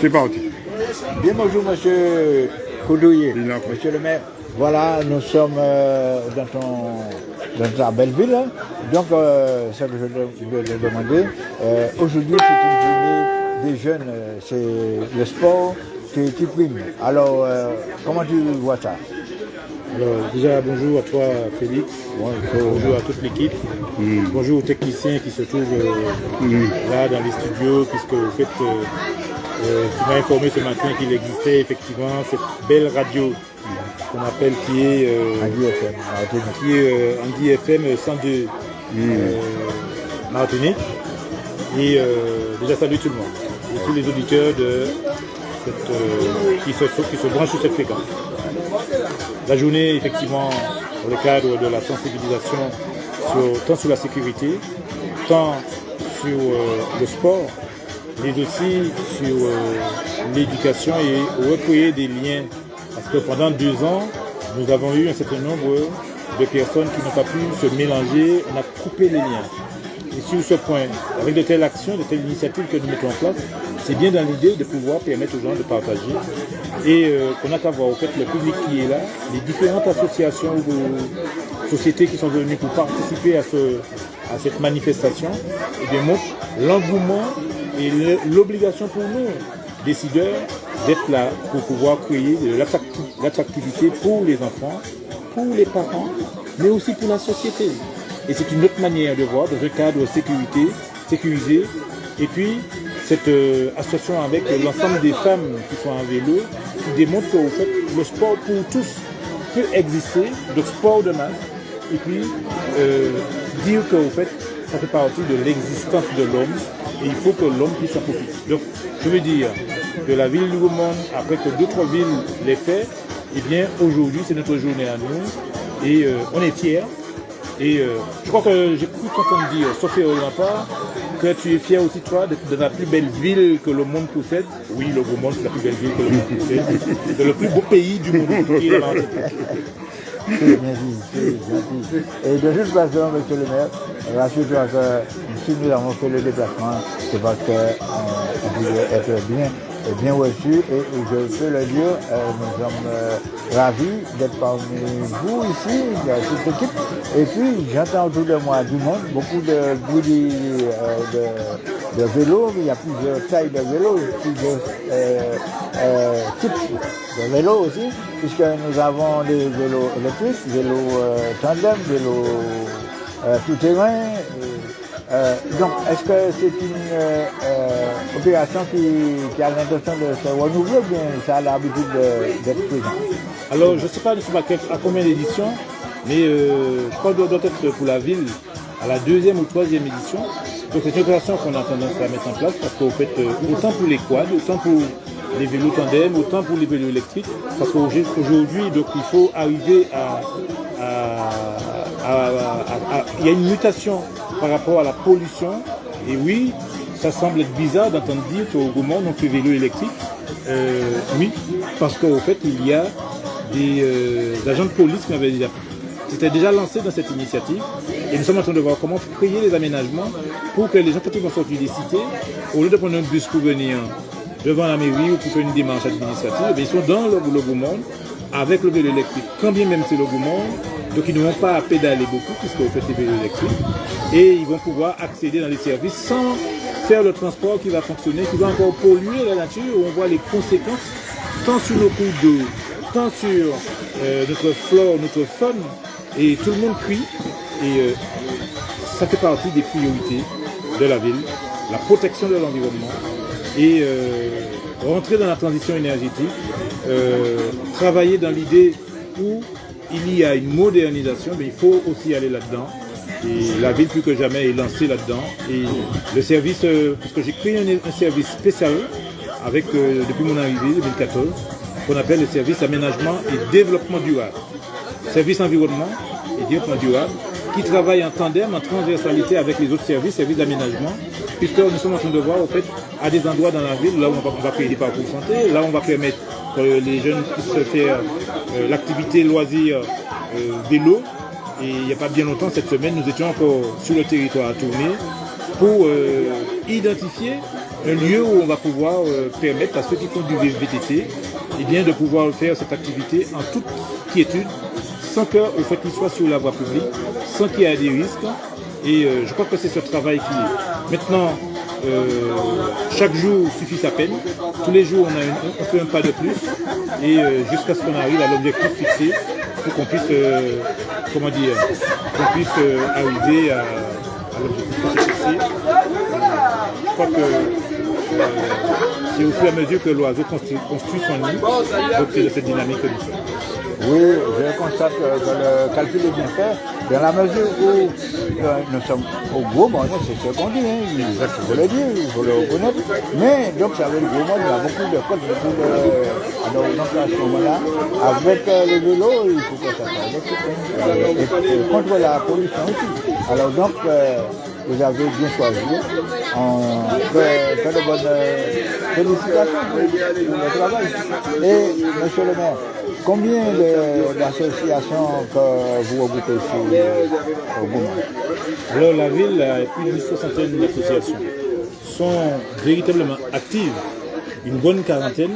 C'est parti. Bien bonjour, monsieur Koudouye, monsieur le maire. Voilà, nous sommes dans ta belle ville. Hein. Donc, ce que je voulais te demander, aujourd'hui, c'est une journée des jeunes, c'est le sport qui prime. Alors, comment tu vois ça? Alors, déjà, bonjour à toi, Félix. Bonjour à toute l'équipe. Bonjour aux techniciens qui se trouvent là dans les studios, puisque en fait, tu m'as informé ce matin qu'il existait effectivement cette belle radio qu'on appelle qui est Andy FM 102 Martinique. Et déjà, salut tout le monde. Et tous les auditeurs qui se branchent sur cette fréquence. La journée, effectivement, dans le cadre de la sensibilisation, tant sur la sécurité, tant sur le sport, mais aussi sur l'éducation et recréer des liens. Parce que pendant 2 ans, nous avons eu un certain nombre de personnes qui n'ont pas pu se mélanger, on a coupé les liens. Et sur ce point, avec de telles actions, de telles initiatives que nous mettons en place, c'est bien dans l'idée de pouvoir permettre aux gens de partager. Et qu'on a qu'à voir au fait le public qui est là, les différentes associations ou sociétés qui sont venues pour participer à cette manifestation, et démontrent l'engouement et l'obligation pour nous, décideurs, d'être là pour pouvoir créer de l'attractivité pour les enfants, pour les parents, mais aussi pour la société. Et c'est une autre manière de voir dans un cadre sécurisé. Et puis, cette association avec l'ensemble des femmes qui sont en vélo, qui démontre que en fait, le sport pour tous peut exister, le sport de masse, et puis dire que en fait, ça fait partie de l'existence de l'homme, et il faut que l'homme puisse en profiter. Donc, je veux dire que la ville du Gaumont, après que d'autres villes l'aient fait, eh bien, aujourd'hui, c'est notre journée à nous, et on est fiers. Et je crois que j'ai cru t'entendre dire, sauf erreur de ma part, que tu es fier aussi, toi, de la plus belle ville que le monde possède. Oui, le Gaumont, c'est la plus belle ville que le monde possède. C'est le plus beau pays du monde qui est la Martinique. C'est bien dit, c'est gentil. Et de toute façon, monsieur le maire, rassure-toi que si nous avons fait le déplacement, c'est parce qu'on voulait être bien reçu, et je peux le dire, nous sommes ravis d'être parmi vous ici, de toute l'équipe. Et puis j'entends autour de moi du monde, beaucoup de bruit de vélos, il y a plusieurs tailles de vélos, plusieurs types de vélos aussi, puisque nous avons des vélos électriques, vélos tandem, vélos tout-terrain. Donc, est-ce que c'est une opération qui a l'intention de se renouveler ou bien ça a l'habitude d'être présent? Alors, je ne sais pas à combien d'éditions, mais je crois que doit être pour la ville à la 2e ou 3e édition. Donc, c'est une opération qu'on a tendance à mettre en place parce qu'au fait, autant pour les quads, autant pour les vélos tandem, autant pour les vélos électriques, parce qu'aujourd'hui, donc, il faut arriver il y a une mutation par rapport à la pollution. Et oui, ça semble être bizarre d'entendre dire qu'au Gaumont on fait vélo électrique. Oui, parce qu'au fait, il y a des agents de police qui s'étaient déjà lancés dans cette initiative. Et nous sommes en train de voir comment créer les aménagements pour que les gens, quand ils vont sortir des cités, au lieu de prendre un bus pour venir devant la mairie ou pour faire une démarche administrative, ils sont dans le Gaumont avec le vélo électrique. Quand bien même c'est le Gaumont, donc ils ne vont pas à pédaler beaucoup puisqu'on fait les vélos électriques, et ils vont pouvoir accéder dans les services sans faire le transport qui va fonctionner, qui va encore polluer la nature, où on voit les conséquences tant sur nos cours d'eau, tant sur notre flore, notre faune, et tout le monde crie. Et ça fait partie des priorités de la ville, la protection de l'environnement et rentrer dans la transition énergétique, travailler dans l'idée où il y a une modernisation, mais il faut aussi aller là-dedans. Et la ville, plus que jamais, est lancée là-dedans. Et le service, parce que j'ai créé un service spécial avec, depuis mon arrivée, 2014, qu'on appelle le service aménagement et développement durable. Service environnement et développement durable, qui travaille en tandem, en transversalité avec les autres services d'aménagement, puisque nous sommes en train de voir, au fait, à des endroits dans la ville, là où on va créer des parcours santé, là où on va permettre que les jeunes puissent faire l'activité loisir vélo. Et il n'y a pas bien longtemps, cette semaine, nous étions encore sur le territoire à tourner pour identifier un lieu où on va pouvoir permettre à ceux qui font du VTT eh bien, de pouvoir faire cette activité en toute quiétude, sans qu'au fait qu'il soit sur la voie publique, sans qu'il y ait des risques. Et je crois que c'est ce travail qui est. Maintenant, chaque jour suffit sa peine. Tous les jours, on fait un pas de plus. Et jusqu'à ce qu'on arrive à l'objectif fixé pour qu'on puisse, arriver à l'objectif fixé. Je crois que c'est au fur et à mesure que l'oiseau construit son nid. Donc c'est de cette dynamique que nous sommes. Oui, je constate que le calcul est bien fait, dans la mesure où nous sommes au gros monde, c'est ce qu'on dit, hein, il faut le dire, il faut le reconnaître, mais donc ça veut dire gros monde, il y a beaucoup de codes, alors donc à ce moment-là, avec le vélo, il faut que ça soit et contre la pollution aussi. Alors donc, vous avez bien choisi, que de bonnes félicitations pour le travail. Et monsieur le maire, combien d'associations que vous regroupez ici au Gouma? Alors la ville a plus d'une soixantaine d'associations. Sont véritablement actives, une bonne quarantaine,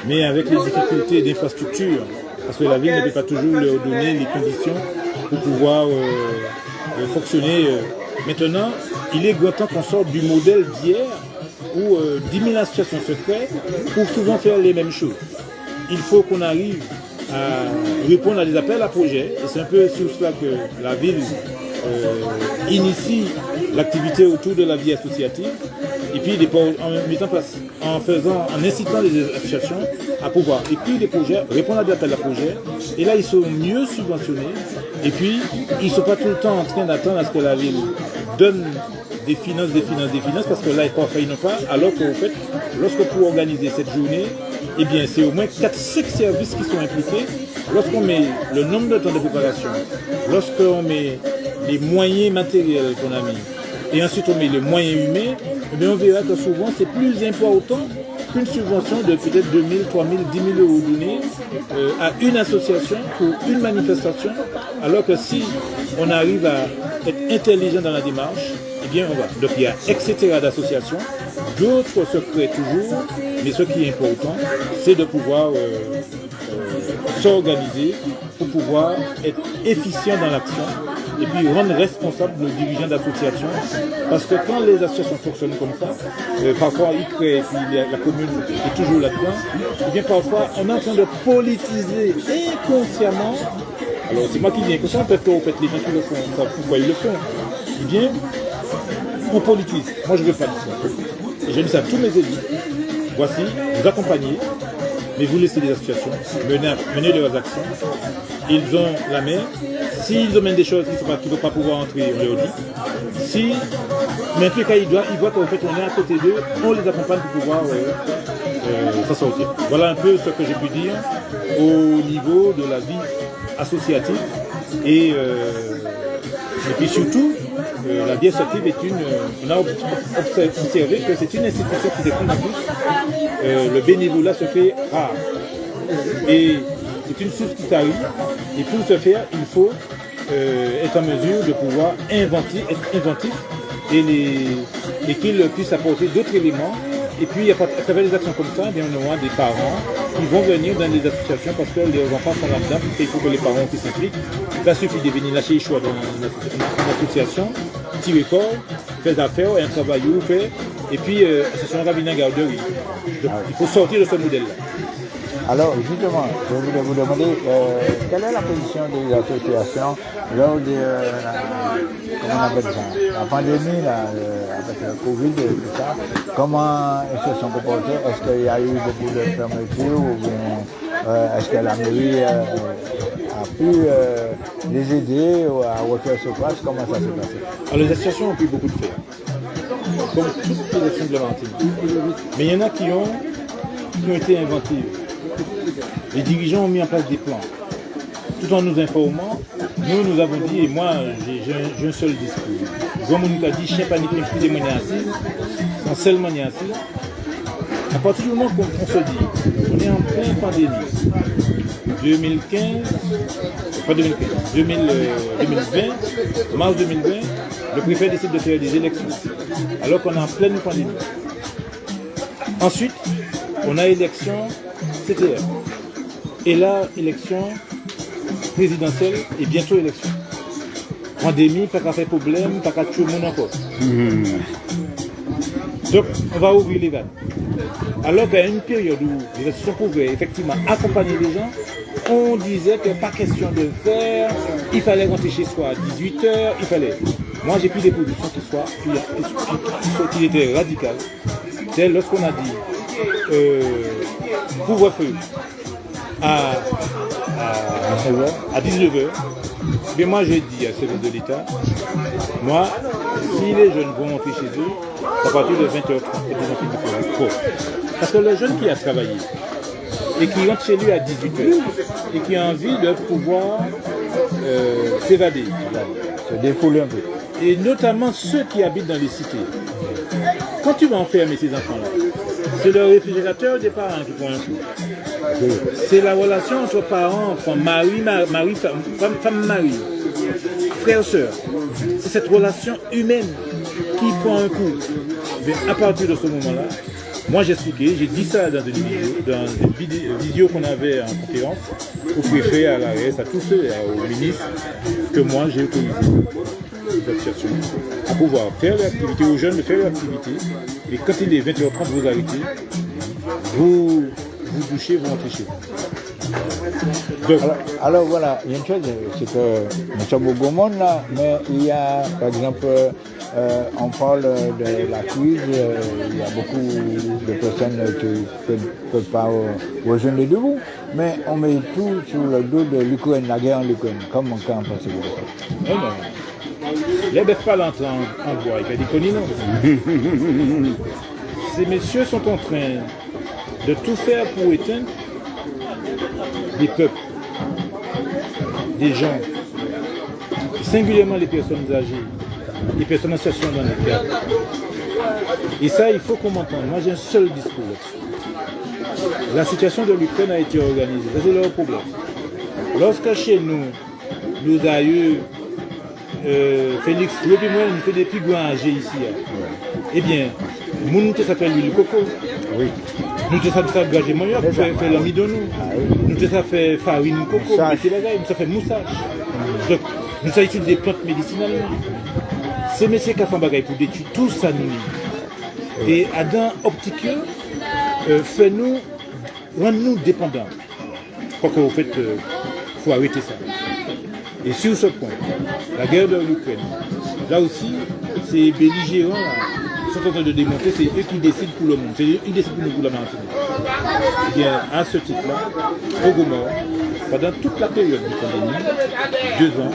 mais avec les difficultés d'infrastructure, parce que la ville ne peut pas toujours leur donner les conditions pour pouvoir fonctionner. Maintenant, il est grand temps qu'on sorte du modèle d'hier où 10 000 associations se créent pour souvent faire les mêmes choses. Il faut qu'on arrive à répondre à des appels à projets, et c'est un peu sur cela que la ville initie l'activité autour de la vie associative, et puis en mettant en place, en incitant les associations à pouvoir écrire des projets, répondre à des appels à projets, et là ils sont mieux subventionnés, et puis ils ne sont pas tout le temps en train d'attendre à ce que la ville donne des finances, parce que là parfois ils n'ont pas, alors qu'en fait, lorsque pour organiser cette journée, eh bien c'est au moins 4-5 services qui sont impliqués. Lorsqu'on met le nombre de temps de préparation, lorsqu'on met les moyens matériels qu'on a mis, et ensuite on met les moyens humains, eh bien on verra que souvent c'est plus important qu'une subvention de peut-être 2 000, 3 000, 10 000 euros donnés à une association pour une manifestation, alors que si on arrive à être intelligent dans la démarche, eh bien on va. Donc il y a etc. d'associations, d'autres se créent toujours, mais ce qui est important, c'est de pouvoir s'organiser pour pouvoir être efficient dans l'action et puis rendre responsable le dirigeant d'association. Parce que quand les associations fonctionnent comme ça, parfois ils créent, et puis la commune est toujours là-dedans, et bien parfois on est en train de politiser inconsciemment. Alors c'est moi qui dis inconsciemment, peut-être les gens qui le font, ça pourquoi ils le font. Eh bien, on politise. Moi je ne veux pas de ça. Et je dis ça à tous mes élus. Voici, vous accompagnez, mais vous laissez les associations mener leurs actions. Ils ont la main. S'ils amènent des choses qui ne vont pas pouvoir entrer, on leur dit. Mais en tout cas, ils voient qu'en fait, on est à côté d'eux, on les accompagne pour pouvoir s'en sortir. Voilà un peu ce que j'ai pu dire au niveau de la vie associative. Et puis surtout, la vie associative on a observé que c'est une institution qui dépend de plus. Le bénévolat se fait rare. Et c'est une source qui arrive. Et pour ce faire, il faut être en mesure de pouvoir être inventif et qu'il puisse apporter d'autres éléments. Et puis, à travers des actions comme ça, on aura des parents qui vont venir dans des associations parce que les enfants sont là-dedans, il faut que les parents qui s'impliquent. Ça suffit de venir lâcher les choix dans une association, tirer corps, faire affaires, un travail où fait, et puis association Ravina Garderie. Donc, il faut sortir de ce modèle-là. Alors, justement, je voulais vous demander quelle est la position des associations lors de comment on appelle ça, la pandémie, avec le Covid et tout ça. Comment ils se sont comportés? Est-ce qu'il y a eu beaucoup de fermetures ou bien est-ce que la mairie a pu les aider à refaire surface? Comment ça s'est passé? Alors, les associations ont pu beaucoup de faire, comme toutes les actions de la Martinique. Mais il y en a qui ont été inventives. Les dirigeants ont mis en place des plans. Tout en nous informant, nous avons dit, et moi j'ai un seul discours. Comme on nous a dit, chien panique, des moyens assises, sans seulement y assis. À partir du moment qu'on se dit, on est en pleine pandémie. 2015, pas 2015, 2020, mars 2020, le préfet décide de faire des élections, alors qu'on est en pleine pandémie. Ensuite, on a élection CTR. Et là, élection présidentielle et bientôt élection. Pandémie, pas qu'à faire problème, pas qu'à tuer le monde encore. Donc, on va ouvrir les vannes. Alors qu'à une période où les institutions pouvaient effectivement accompagner les gens, on disait que pas question de le faire, il fallait rentrer chez soi à 18h, il fallait. Moi, j'ai pris des positions qui étaient radicales. C'est lorsqu'on a dit couvre-feu à 19h, mais moi j'ai dit à celui de l'État, moi, si les jeunes vont rentrer chez eux, à partir de 20h30, parce que le jeune qui a travaillé et qui rentre chez lui à 18h et qui a envie de pouvoir s'évader, se défouler un peu. Et notamment ceux qui habitent dans les cités. Quand tu vas enfermer ces enfants-là, c'est le réfrigérateur des parents qui prend un coup. C'est la relation entre parents, femme, mari, femme, mari, frère, soeur. C'est cette relation humaine qui prend un coup. Mais à partir de ce moment-là, moi j'ai expliqué, j'ai dit ça dans une vidéo qu'on avait en conférence, au préfet, à l'ARS, à tous ceux, aux ministres, que moi j'ai autorisé l'association à pouvoir faire l'activité, aux jeunes de faire l'activité, et quand il est 20h30, vous arrêtez, vous douchez, vous rentrez chez vous. Donc, alors voilà, il y a une chose, c'est que nous sommes au beau monde là, mais il y a par exemple, on parle de la crise, il y a beaucoup de personnes qui ne peuvent pas rejoindre debout, mais on met tout sur le dos de l'Ukraine, la guerre en Ukraine. Comment on peut en penser de ça? Les bêtes pas l'entrent en bois, il fait des conneries. Ces messieurs sont en train de tout faire pour éteindre des peuples, des gens, singulièrement les personnes âgées, les personnes en situation dans le cadre. Et ça, il faut qu'on m'entende. Moi, j'ai un seul discours là-dessus. La situation de l'Ukraine a été organisée. C'est leur problème. Lorsque chez nous, nous avons eu Félix, le plus moi, il fait des plus grands âgés ici. Eh bien, nous, ça fait l'huile coco. Oui. Nous, ça fait gagé moyen pour faire l'ami de nous. Nous, ça fait farine coco, nous, ça fait moussage. Donc, nous, ça utilise des plantes médicinales. Ces messieurs qui font bagaille pour détruire tout ça, nous. Et Adam Optique fait-nous, rend-nous dépendants. Quoi qu'au fait, il faut arrêter ça. Et sur ce point, la guerre de l'Ukraine, là aussi, ces belligérants sont en train de démontrer, c'est eux qui décident pour le monde, c'est eux qui décident pour nous, pour la Martinique. Et bien, à ce titre-là, au Gomorre, pendant toute la période de pandémie, 2 ans,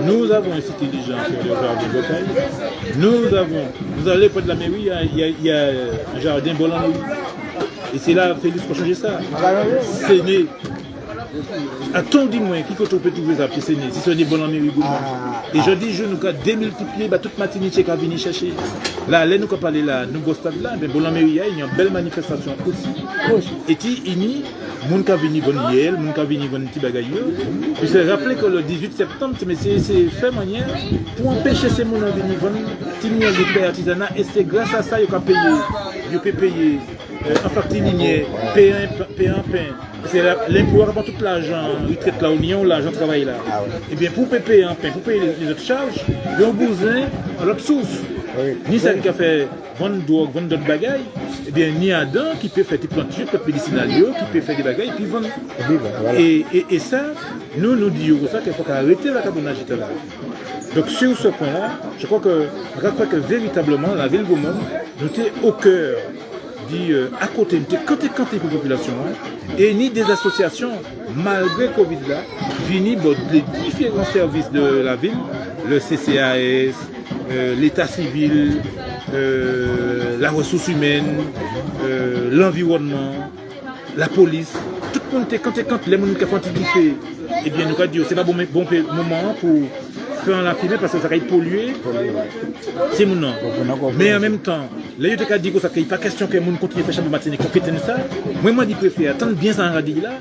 nous avons incité les gens à faire le jardin de bataille. Vous allez près de la mairie, il y a un jardin bon en mairie. Et c'est là, Félix, pour changer ça. C'est né. A-t-on dit moi qui peut trouver ça, c'est né, si ce n'est bon en mairie. Et je dis, je nous avons démultiplié toute Martinique qui a venu chercher. Là, nous avons parlé là, nous avons stade là, mais bon en mairie, il y a une belle manifestation aussi. Et il y a des gens qui viennent venir hier, des gens qui viennent venir petit bagaille. Je me rappelle que le 18 septembre, c'est fait manière pour empêcher ces gens de venir venir petit artisanat. Et c'est grâce à ça qu'ils ont payé en facture lignée, payer un pain. C'est l'impôt avant tout l'argent, il traite là, l'argent travaille là. Et bien pour payer un pain, pour payer les autres charges, ils ont besoin de l'autre source. Ni ça qui a fait vendre d'autres bagailles, et bien ni Adam qui peut faire des plantures, qui peut médicinales, qui peut faire des bagailles, et puis vendre. Et ça, nous disons qu'il faut arrêter la carbonage là. Donc sur ce point-là, je crois que véritablement la ville de Gomorre, nous était au cœur. À côté de la population et ni des associations, malgré Covid là, viennent les différents services de la ville, le CCAS, l'état civil, la ressource humaine, l'environnement, la police, tout le monde était quand les gens qui font fait, et bien nous avons dit c'est pas bon moment pour faire la fumée parce que ça va polluer, c'est mon nom. Mais en même temps, les gens qui disent que ça n'est pas question que les gens continuent à faire chapeau Martinique, ça. Moi, je préfère attendre bien ça en radis là.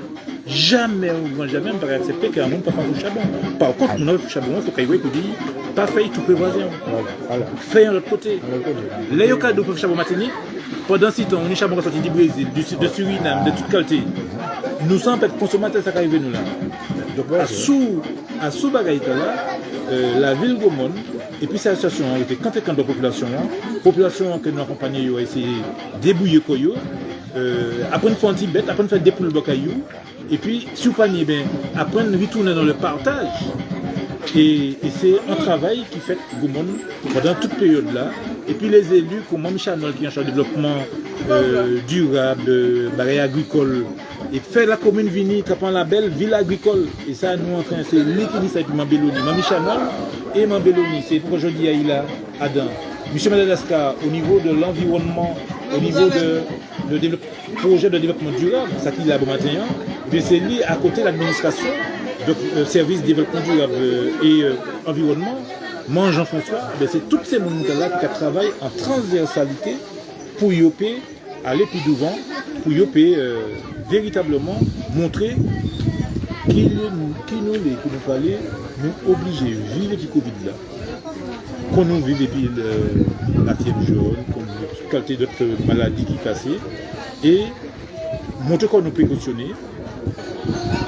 Jamais, on ne va pas accepter qu'un monde ne peut pas faire du charbon. Par contre, on a fait charbon, il faut qu'il y ait pas fait tout le voisin. Faire de l'autre côté. Les gens qui ont fait chapeau Martinique, pendant 6 ans, on est chameau sorti du Brésil, de Suriname, de toute qualité. Nous sommes consommateurs, ça qui arrive nous là. Donc, à sous bagaille là, la ville Gomon, et puis cette association a été quand de population que nous accompagnons a essayé de débouiller Koyo, apprendre à faire un petit bête, apprendre à faire des poules bocaillou, et puis, si vous paniez bien, apprendre à retourner dans le partage. Et c'est un travail qui fait Gomon pendant toute période là. Et puis les élus, comme Mme Chanel qui est en charge de développement durable, bagaille agricole, et faire la commune venir, qui prend la belle ville agricole. Et ça, nous en train, c'est lui qui dit ça, et puis Mambeloni. Mme Chanel et Mambeloni, c'est pour aujourd'hui à Ila, Adam. M. Madagascar, au niveau de l'environnement, au niveau de projet de développement durable, ça qui est là bon matin, c'est lui à côté de l'administration. Donc, service développement durable et environnement, moi Jean-François, c'est tous ces moments-là qui travaillent en transversalité pour aller plus devant, pour véritablement montrer qui nous fallait nous obliger à vivre avec le Covid-là. Qu'on nous vive depuis la fièvre jaune, qu'on vive toute qualité d'autres maladies qui passent, et montrer qu'on nous précautionner.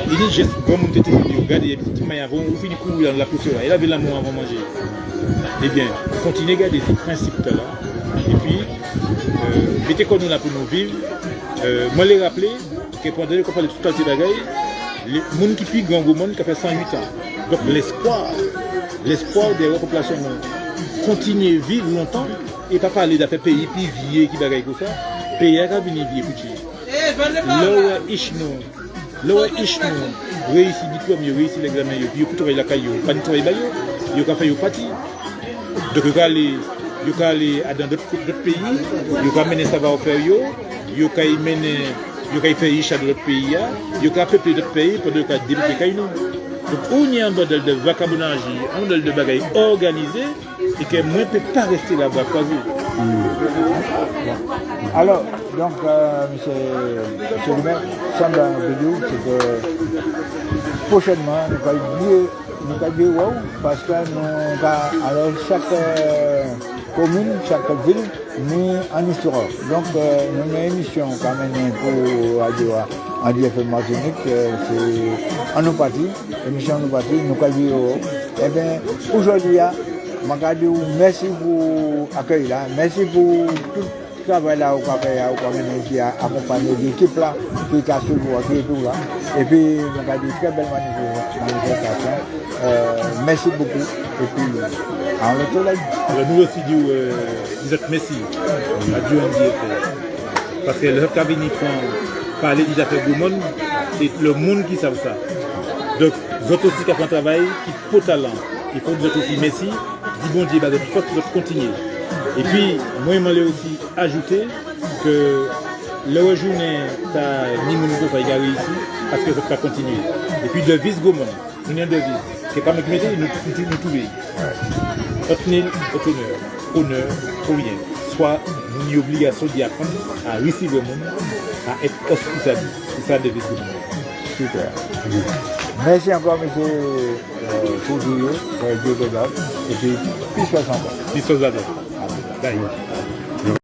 Il dit, juste, comme on était toujours dit, regardez, il y a des petits maillots, on finit de courir dans la poussière, et là, il y a l'amour avant de manger. Eh bien, continuez à garder ces principes-là, et puis, mettez qu'on nous là pour nous vivre. Moi, les rappeler que pendant qu'on parle de toute qualité de bagaille, les gens qui pillent Gangomon qui a fait 108 ans. Donc, l'espoir des populations continuer à vivre longtemps, et pas parler d'affaires pays, puis vieillir, qui bagaille comme ça, pays à venir vieillir, Là, Ishno réussit le diplôme, il réussit l'examen, il peut travailler la caillou, pas de travail, il peut faire le parti. Donc, il peut aller dans d'autres pays, il peut mener savoir-faire, il peut faire Isha dans d'autres pays, il peut peupler d'autres pays pour développer caillou. Donc, on y a un modèle de vacabonage, un modèle de bagaille organisé, et que moi, je ne peux pas rester là-bas, pas vu. Alors, donc, monsieur le maire, semble un vidéo, c'est que prochainement, nous allons dire wow, parce que nous allons chaque commune, chaque ville, nous en histoire. Donc, nous avons une émission quand même pour Radio FM Martinique, c'est en nous partis, émission en nous partis, nous allons dire wow. Eh bien, aujourd'hui, merci pour l'accueil là, merci pour tout le travail là, qui a accompagné l'équipe là, qui a suivi tout là. Et puis, on a dit très belle manifestation. Merci beaucoup. Et puis, en retour là. Alors, nous aussi, nous êtes merci. À Dieu en Dieu. Parce que le cabinet parler des affaires du monde, c'est le monde qui savent ça. Donc, vous autres aussi qui font un travail, qui ont talent. Il faut que vous aussi merci. Dis bon Dieu, de toute façon, vous continuer. Et puis, moi, je voulais aussi ajouter que le journée, ni mon nouveau va y ici, parce que ça va continuer. Et puis, de vis Gomon, nous avons deux vis, qui n'est pas notre métier, nous trouvons. Obtenir honneur, pour rien. Soit une obligation d'y apprendre à recevoir le monde, à être hospitalier. C'est ça, de vis Gomon. Super. Merci encore, monsieur, pour Dieu, et puis, plus 60 ans. Plus 60 ans.